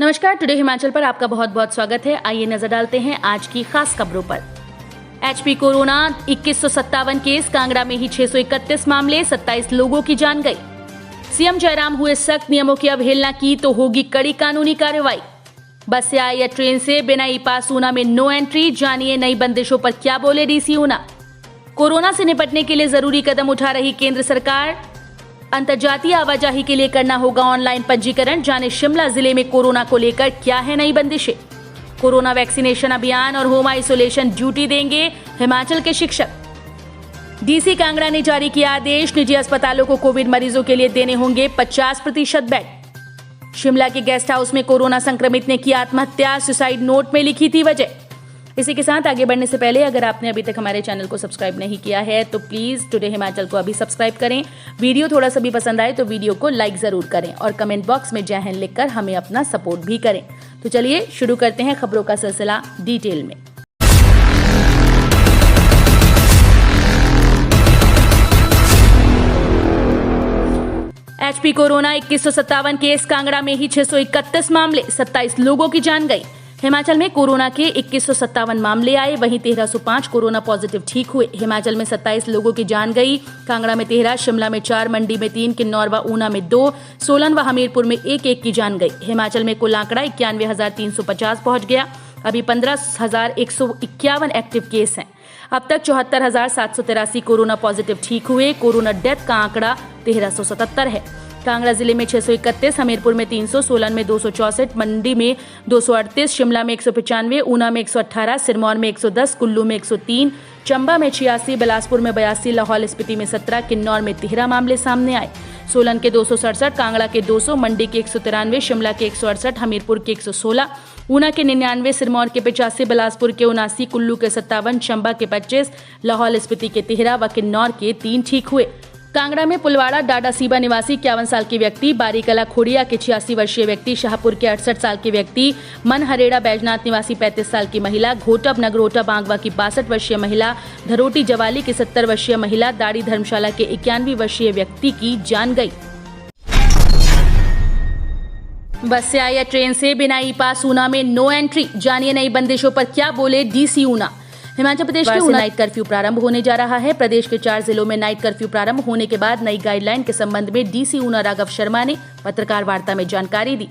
नमस्कार, टुडे हिमाचल पर आपका बहुत बहुत स्वागत है। आइए नजर डालते हैं आज की खास खबरों पर। एचपी कोरोना 2157 केस, कांगड़ा में ही 631 मामले, 27 लोगों की जान गई। सीएम जयराम हुए सख्त, नियमों की अवहेलना की तो होगी कड़ी कानूनी कार्रवाई। बस से आए या ट्रेन से बिना ई पास ऊना में नो एंट्री, जानिए नई बंदिशों पर क्या बोले डीसी ऊना। कोरोना से निपटने के लिए जरूरी कदम उठा रही केंद्र सरकार। अंतर्जातीय आवाजाही के लिए करना होगा ऑनलाइन पंजीकरण, जाने शिमला जिले में कोरोना को लेकर क्या है नई बंदिशें। कोरोना वैक्सीनेशन अभियान और होम आइसोलेशन ड्यूटी देंगे हिमाचल के शिक्षक। डीसी कांगड़ा ने जारी किया आदेश, निजी अस्पतालों को कोविड मरीजों के लिए देने होंगे 50% बेड। शिमला के गेस्ट हाउस में कोरोना संक्रमित ने की आत्महत्या, सुसाइड नोट में लिखी थी वजह। इसी के साथ आगे बढ़ने से पहले अगर आपने अभी तक हमारे चैनल को सब्सक्राइब नहीं किया है तो प्लीज टुडे हिमाचल को अभी सब्सक्राइब करें। वीडियो थोड़ा सा भी पसंद आए तो वीडियो को लाइक जरूर करें और कमेंट बॉक्स में जय हिंद लिखकर हमें अपना सपोर्ट भी करें। तो चलिए शुरू करते हैं खबरों का सिलसिला डिटेल में। एचपी कोरोना 2157 केस, कांगड़ा में ही 631 मामले, 27 लोगों की जान गई। हिमाचल में कोरोना के 2157 मामले आए, वहीं 1305 कोरोना पॉजिटिव ठीक हुए। हिमाचल में 27 लोगों की जान गई। कांगड़ा में 13, शिमला में 4, मंडी में 3, किन्नौर व ऊना में 2, सोलन व हमीरपुर में 1-1 की जान गई। हिमाचल में कुल आंकड़ा 91,350 पहुंच गया। अभी 15,151 एक्टिव केस हैं। अब तक 74,783 कोरोना पॉजिटिव ठीक हुए। कोरोना डेथ का आंकड़ा 1377 है। कांगड़ा जिले में 631, हमीरपुर में 300, सोलन में 264, मंडी में 238, शिमला में 195, ऊना में 118, सिरमौर में 110, कुल्लू में 103, चंबा में 86, बिलासपुर में 82, लाहौल स्पीति में 17, किन्नौर में 13 मामले सामने आए। सोलन के 267, कांगड़ा के 200, मंडी के 193, शिमला के 168, हमीरपुर के 116, ऊना के 99, सिरमौर के 85, बिलासपुर के 79, कुल्लू के 57, चंबा के 25, लाहौल स्पीति के 13 व किन्नौर के 3 ठीक हुए। कांगड़ा में पुलवाड़ा डाडा सीबा निवासी 51 साल के व्यक्ति, बारीकला खोड़िया के 86 वर्षीय व्यक्ति, शाहपुर के 68 साल के व्यक्ति, मनहरेड़ा बैजनाथ निवासी 35 साल की महिला, घोटब नगरोटा बांगवा की 62 वर्षीय महिला, धरोटी जवाली की 70 वर्षीय महिला, दाड़ी धर्मशाला के 91 वर्षीय व्यक्ति की जान गई। बस से आए या ट्रेन से बिना ई पास ऊना में नो एंट्री, जानिए नई बंदिशों पर क्या बोले डीसी ऊना। हिमाचल प्रदेश में नाइट कर्फ्यू प्रारंभ होने जा रहा है। प्रदेश के 4 जिलों में नाइट कर्फ्यू प्रारंभ होने के बाद नई गाइडलाइन के संबंध में डीसी ऊना राघव शर्मा ने पत्रकार वार्ता में जानकारी दी।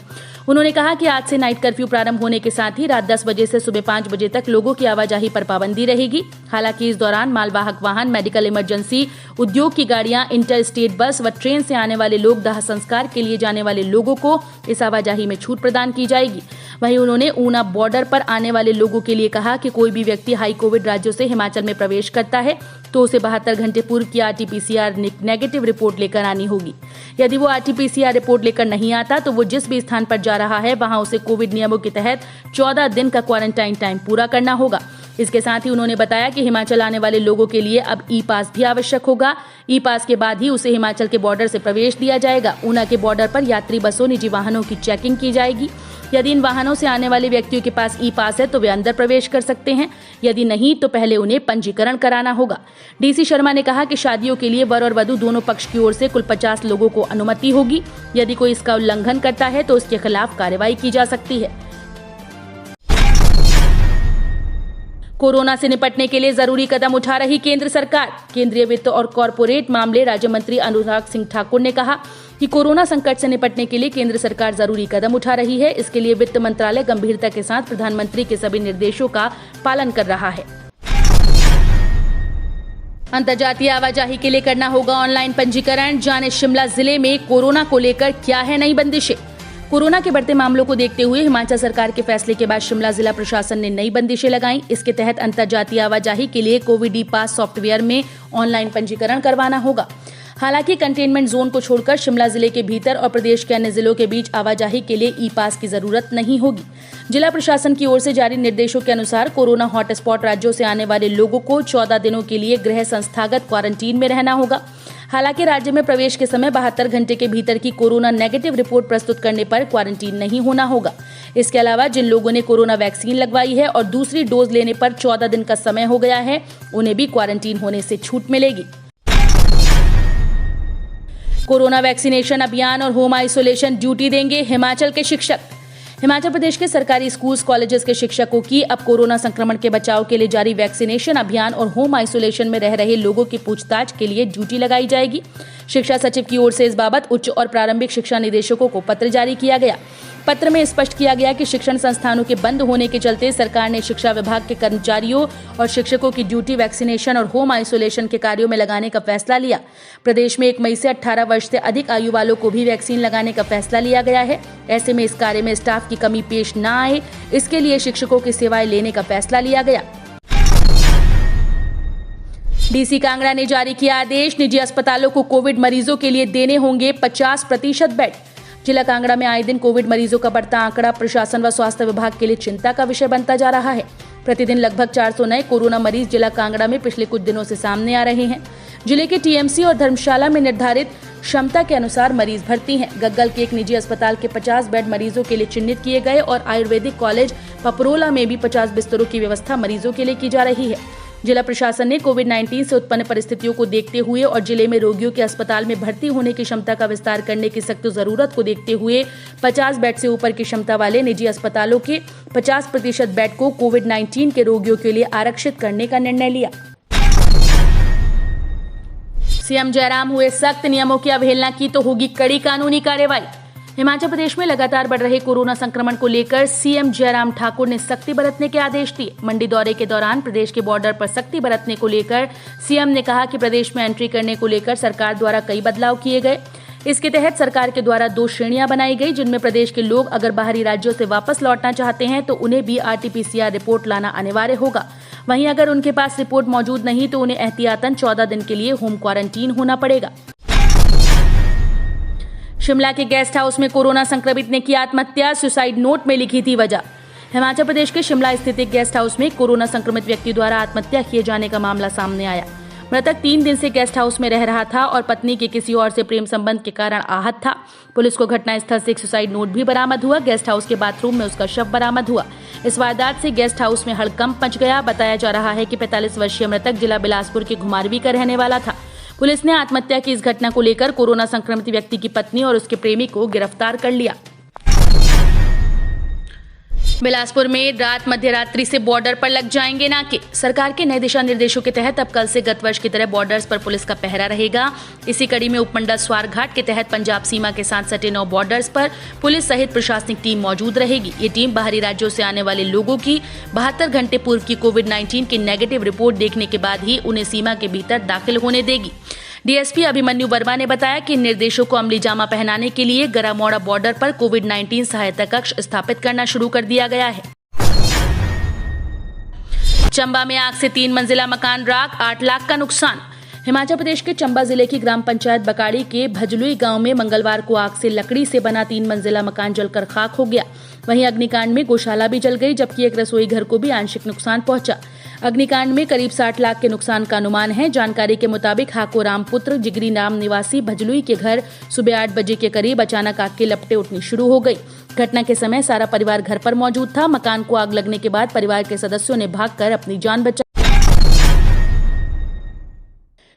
उन्होंने कहा कि आज से नाइट कर्फ्यू प्रारंभ होने के साथ ही रात 10 बजे से सुबह 5 बजे तक लोगों की आवाजाही पर पाबंदी रहेगी। हालांकि इस दौरान मालवाहक वाहन, मेडिकल इमरजेंसी, उद्योग की गाड़ियां, इंटर स्टेट बस व ट्रेन से आने वाले लोग, दाह संस्कार के लिए जाने वाले लोगों को इस आवाजाही में छूट प्रदान की जाएगी। वहीं उन्होंने ऊना बॉर्डर पर आने वाले लोगों के लिए कहा कि कोई भी व्यक्ति हाई कोविड राज्यों से हिमाचल में प्रवेश करता है तो उसे 72 घंटे पूर्व की RT-PCR नेगेटिव रिपोर्ट लेकर आनी होगी। यदि वो RT-PCR रिपोर्ट लेकर नहीं आता तो वो जिस भी स्थान पर जा रहा है वहां उसे कोविड नियमों के तहत 14 दिन का क्वारंटाइन टाइम पूरा करना होगा। इसके साथ ही उन्होंने बताया कि हिमाचल आने वाले लोगों के लिए अब ई पास भी आवश्यक होगा। ई पास के बाद ही उसे हिमाचल के बॉर्डर से प्रवेश दिया जाएगा। ऊना के बॉर्डर पर यात्री बसों, निजी वाहनों की चेकिंग की जाएगी। यदि इन वाहनों से आने वाले व्यक्तियों के पास ई पास है तो वे अंदर प्रवेश कर सकते हैं, यदि नहीं तो पहले उन्हें पंजीकरण कराना होगा। डीसी शर्मा ने कहा कि शादियों के लिए वर और वधू दोनों पक्ष की ओर से कुल 50 लोगों को अनुमति होगी। यदि कोई इसका उल्लंघन करता है तो उसके खिलाफ कार्रवाई की जा सकती है। कोरोना से निपटने के लिए जरूरी कदम उठा रही केंद्र सरकार। केंद्रीय वित्त और कॉरपोरेट मामले राज्य मंत्री अनुराग सिंह ठाकुर ने कहा कि कोरोना संकट से निपटने के लिए केंद्र सरकार जरूरी कदम उठा रही है। इसके लिए वित्त मंत्रालय गंभीरता के साथ प्रधानमंत्री के सभी निर्देशों का पालन कर रहा है। अंतर्जातीय आवाजाही के लिए करना होगा ऑनलाइन पंजीकरण, जाने शिमला जिले में कोरोना को लेकर क्या है नई बंदिशें। कोरोना के बढ़ते मामलों को देखते हुए हिमाचल सरकार के फैसले के बाद शिमला जिला प्रशासन ने नई बंदिशें लगाई। इसके तहत अंतर्जातीय आवाजाही के लिए कोविड ई पास सॉफ्टवेयर में ऑनलाइन पंजीकरण करवाना होगा। हालांकि कंटेनमेंट जोन को छोड़कर शिमला जिले के भीतर और प्रदेश के अन्य जिलों के बीच आवाजाही के लिए ई पास की जरूरत नहीं होगी। जिला प्रशासन की ओर से जारी निर्देशों के अनुसार कोरोना हॉटस्पॉट राज्यों से आने वाले लोगों को 14 दिनों के लिए गृह संस्थागत क्वारंटीन में रहना होगा। हालांकि राज्य में प्रवेश के समय 72 घंटे के भीतर की कोरोना नेगेटिव रिपोर्ट प्रस्तुत करने पर क्वारंटीन नहीं होना होगा। इसके अलावा जिन लोगों ने कोरोना वैक्सीन लगवाई है और दूसरी डोज लेने पर 14 दिन का समय हो गया है, उन्हें भी क्वारंटीन होने से छूट मिलेगी। कोरोना वैक्सीनेशन अभियान और होम आइसोलेशन ड्यूटी देंगे हिमाचल के शिक्षक। हिमाचल प्रदेश के सरकारी स्कूल्स कॉलेजेस के शिक्षकों की अब कोरोना संक्रमण के बचाव के लिए जारी वैक्सीनेशन अभियान और होम आइसोलेशन में रह रहे लोगों की पूछताछ के लिए ड्यूटी लगाई जाएगी। शिक्षा सचिव की ओर से इस बाबत उच्च और प्रारंभिक शिक्षा निदेशकों को पत्र जारी किया गया। पत्र में स्पष्ट किया गया कि शिक्षण संस्थानों के बंद होने के चलते सरकार ने शिक्षा विभाग के कर्मचारियों और शिक्षकों की ड्यूटी वैक्सीनेशन और होम आइसोलेशन के कार्यों में लगाने का फैसला लिया। प्रदेश में 1 मई से 18 वर्ष से अधिक आयु वालों को भी वैक्सीन लगाने का फैसला लिया गया है। ऐसे में इस कार्य में स्टाफ की कमी पेश न आए, इसके लिए शिक्षकों की सेवाएं लेने का फैसला लिया गया। डीसी कांगड़ा ने जारी किया आदेश, निजी अस्पतालों को कोविड मरीजों के लिए देने होंगे 50% बेड। जिला कांगड़ा में आए दिन कोविड मरीजों का बढ़ता आंकड़ा प्रशासन व स्वास्थ्य विभाग के लिए चिंता का विषय बनता जा रहा है। प्रतिदिन लगभग 400 नए कोरोना मरीज जिला कांगड़ा में पिछले कुछ दिनों से सामने आ रहे हैं। जिले के टीएमसी और धर्मशाला में निर्धारित क्षमता के अनुसार मरीज भर्ती हैं। गग्गल के एक निजी अस्पताल के 50 बेड मरीजों के लिए चिन्हित किए गए और आयुर्वेदिक कॉलेज पपरोला में भी 50 बिस्तरों की व्यवस्था मरीजों के लिए की जा रही है। जिला प्रशासन ने कोविड-19 से उत्पन्न परिस्थितियों को देखते हुए और जिले में रोगियों के अस्पताल में भर्ती होने की क्षमता का विस्तार करने की सख्त जरूरत को देखते हुए 50 बेड से ऊपर की क्षमता वाले निजी अस्पतालों के 50% बेड को कोविड-19 के रोगियों के लिए आरक्षित करने का निर्णय लिया। सीएम जयराम हुए सख्त, नियमों की अवहेलना की तो होगी कड़ी कानूनी कार्रवाई। हिमाचल प्रदेश में लगातार बढ़ रहे कोरोना संक्रमण को लेकर सीएम जयराम ठाकुर ने सख्ती बरतने के आदेश दिए। मंडी दौरे के दौरान प्रदेश के बॉर्डर पर सख्ती बरतने को लेकर सीएम ने कहा कि प्रदेश में एंट्री करने को लेकर सरकार द्वारा कई बदलाव किए गए। इसके तहत सरकार के द्वारा 2 श्रेणियां बनाई गई, जिनमें प्रदेश के लोग अगर बाहरी राज्यों से वापस लौटना चाहते हैं तो उन्हें भी RT-PCR रिपोर्ट लाना अनिवार्य होगा। वहीं अगर उनके पास रिपोर्ट मौजूद नहीं तो उन्हें एहतियातन 14 दिन के लिए होम क्वारंटीन होना पड़ेगा। शिमला के गेस्ट हाउस में कोरोना संक्रमित ने की आत्महत्या, सुसाइड नोट में लिखी थी वजह। हिमाचल प्रदेश के शिमला स्थित एक गेस्ट हाउस में कोरोना संक्रमित व्यक्ति द्वारा आत्महत्या किए जाने का मामला सामने आया। मृतक 3 दिन से गेस्ट हाउस में रह रहा था और पत्नी के किसी और से प्रेम संबंध के कारण आहत था। पुलिस को घटनास्थल से एक सुसाइड नोट भी बरामद हुआ। गेस्ट हाउस के बाथरूम में उसका शव बरामद हुआ। इस वारदात से गेस्ट हाउस में हड़कंप मच गया। बताया जा रहा है कि 45 वर्षीय मृतक जिला बिलासपुर के घुमारवी का रहने वाला था। पुलिस ने आत्महत्या की इस घटना को लेकर कोरोना संक्रमित व्यक्ति की पत्नी और उसके प्रेमी को गिरफ्तार कर लिया। बिलासपुर में रात मध्यरात्रि से बॉर्डर पर लग जाएंगे नाके। सरकार के नए दिशा निर्देशों के तहत अब कल से गत वर्ष की तरह बॉर्डर्स पर पुलिस का पहरा रहेगा। इसी कड़ी में उपमंडल स्वारघाट के तहत पंजाब सीमा के साथ सटे 9 बॉर्डर्स पर पुलिस सहित प्रशासनिक टीम मौजूद रहेगी। ये टीम बाहरी राज्यों से आने वाले लोगों की 72 घंटे पूर्व की कोविड-19 की नेगेटिव रिपोर्ट देखने के बाद ही उन्हें सीमा के भीतर दाखिल होने देगी। डीएसपी अभिमन्यु वर्मा ने बताया कि इन निर्देशों को अमली जामा पहनाने के लिए गरामोड़ा बॉर्डर पर कोविड-19 सहायता कक्ष स्थापित करना शुरू कर दिया गया है। चंबा में आग से 3 मंजिला मकान राख, 8 लाख का नुकसान। हिमाचल प्रदेश के चंबा जिले की ग्राम पंचायत बकाड़ी के भजलुई गांव में मंगलवार को आग से लकड़ी से बना 3 मंजिला मकान जलकर खाक हो गया। वहीं अग्निकांड में गौशाला भी जल गई, जबकि एक रसोई घर को भी आंशिक नुकसान पहुंचा। अग्निकांड में करीब 60 लाख के नुकसान का अनुमान है। जानकारी के मुताबिक हाको राम पुत्र जिगरी नाम निवासी भजलुई के घर सुबह 8 बजे के करीब अचानक आग की लपटें उठनी शुरू हो गई। घटना के समय सारा परिवार घर पर मौजूद था। मकान को आग लगने के बाद परिवार के सदस्यों ने भागकर अपनी जान बचाई।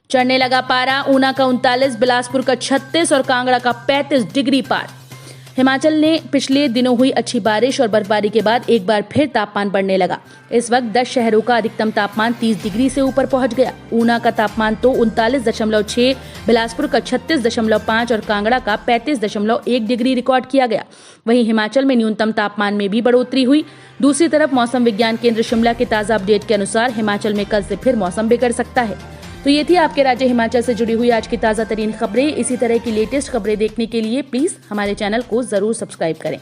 चढ़ने लगा पारा, ऊना का 39, बिलासपुर का 36 और कांगड़ा का 35 डिग्री पार। हिमाचल ने पिछले दिनों हुई अच्छी बारिश और बर्फबारी के बाद एक बार फिर तापमान बढ़ने लगा। इस वक्त 10 शहरों का अधिकतम तापमान 30 डिग्री से ऊपर पहुंच गया। ऊना का तापमान तो 39.6, बिलासपुर का 36.5 और कांगड़ा का 35.1 डिग्री रिकॉर्ड किया गया। वहीं हिमाचल में न्यूनतम तापमान में भी बढ़ोतरी हुई। दूसरी तरफ मौसम विज्ञान केंद्र शिमला के ताजा अपडेट के अनुसार हिमाचल में कल से फिर मौसम बिगड़ सकता है। तो ये थी आपके राज्य हिमाचल से जुड़ी हुई आज की ताज़ा तरीन खबरें। इसी तरह की लेटेस्ट खबरें देखने के लिए प्लीज़ हमारे चैनल को ज़रूर सब्सक्राइब करें।